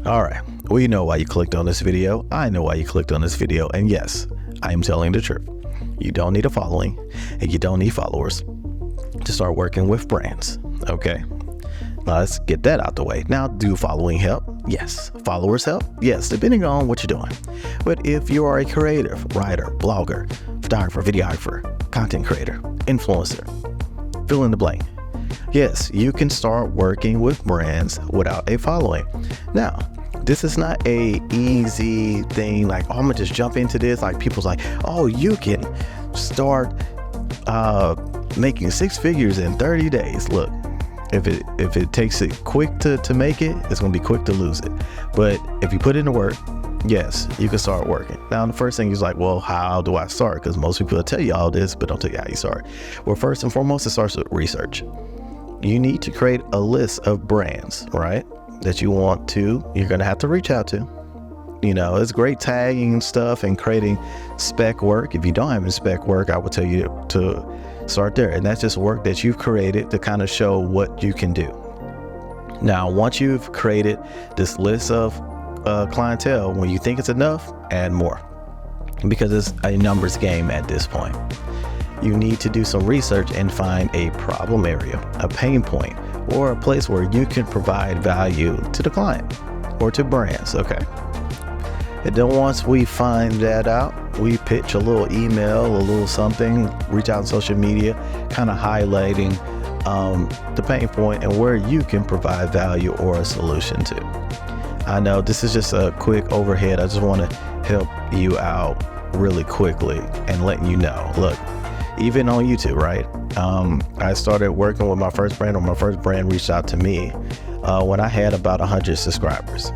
All right, we know why you clicked on this video. I know why you clicked on this video. And yes, I am telling the truth. You don't need a following and you don't need followers to start working with brands. Okay, now let's get that out the way. Now, do following help? Yes. Followers help? Yes, depending on what you're doing. But if you are a creative, writer, blogger, photographer, videographer, content creator, influencer, fill in the blank. Yes, you can start working with brands without a following. Now, this is not a easy thing like, oh, I'm gonna just jump into this. Like people's like, oh, you can start making 6 figures in 30 days. Look, if it takes it quick to make it, it's gonna be quick to lose it. But if you put in the work, yes, you can start working. Now, the first thing is like, well, how do I start? Because most people will tell you all this, but don't tell you how you start. Well, first and foremost, it starts with research. You need to create a list of brands, right, that you're going to have to reach out to. You know, it's great tagging stuff and creating spec work. If you don't have any spec work, I would tell you to start there. And that's just work that you've created to kind of show what you can do. Now, once you've created this list of clientele, when you think it's enough, add more, because it's a numbers game at this point. You need to do some research and find a problem area, a pain point, or a place where you can provide value to the client or to brands. Okay. And then once we find that out, we pitch a little email, a little something, reach out on social media, kind of highlighting the pain point and where you can provide value or a solution to. I know this is just a quick overhead. I just want to help you out really quickly and letting you know, look, even on YouTube, right? I started working with my first brand, or my first brand reached out to me when I had about 100 subscribers.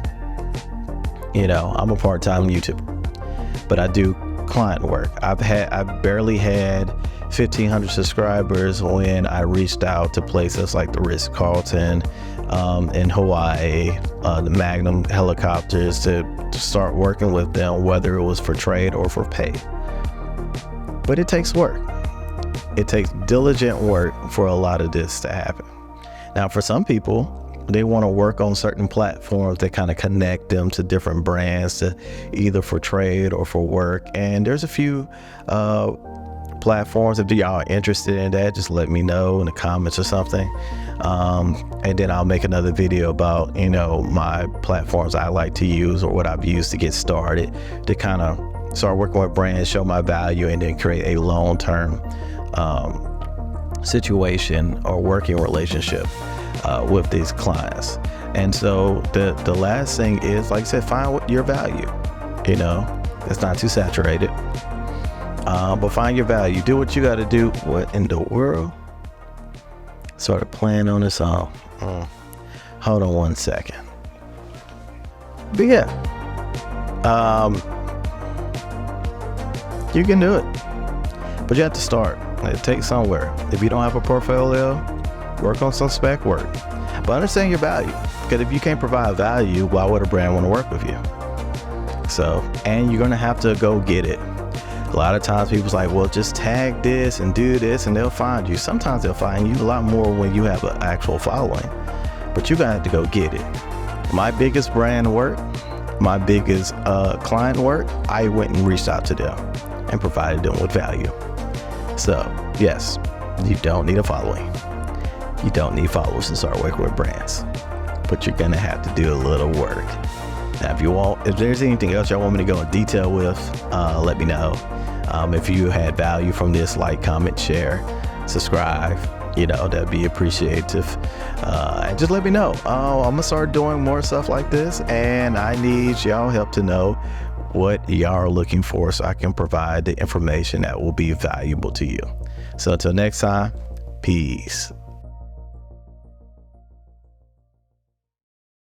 You know, I'm a part-time YouTuber, but I do client work. I barely had 1,500 subscribers when I reached out to places like the Ritz-Carlton in Hawaii, the Magnum helicopters, to start working with them, whether it was for trade or for pay. But it takes work. It takes diligent work for a lot of this to happen. Now, for some people, they want to work on certain platforms that kind of connect them to different brands, to either for trade or for work. And there's a few platforms. If y'all are interested in that, just let me know in the comments or something. And then I'll make another video about, you know, my platforms I like to use or what I've used to get started to kind of start working with brands, show my value, and then create a long-term situation or working relationship with these clients. And so the last thing is, like I said, find what your value. You know, it's not too saturated, but find your value. Do what you got to do. What in the world? Started playing on this song. Hold on one second. But yeah, you can do it, but you have to start. It takes somewhere. If you don't have a portfolio, work on some spec work, but understand your value. Because if you can't provide value, why would a brand want to work with you? So, and you're going to have to go get it. A lot of times people's like, well, just tag this and do this and they'll find you. Sometimes they'll find you a lot more when you have an actual following, but you're going to have to go get it. My biggest brand work, my biggest client work, I went and reached out to them and provided them with value. So yes, you don't need a following. You don't need followers to start working with brands, but you're gonna have to do a little work. Now, if there's anything else y'all want me to go in detail with, let me know. If you had value from this, like, comment, share, subscribe. You know, that'd be appreciative. And just let me know. I'm gonna start doing more stuff like this, and I need y'all help to know what y'all are looking for so I can provide the information that will be valuable to you. So until next time, peace.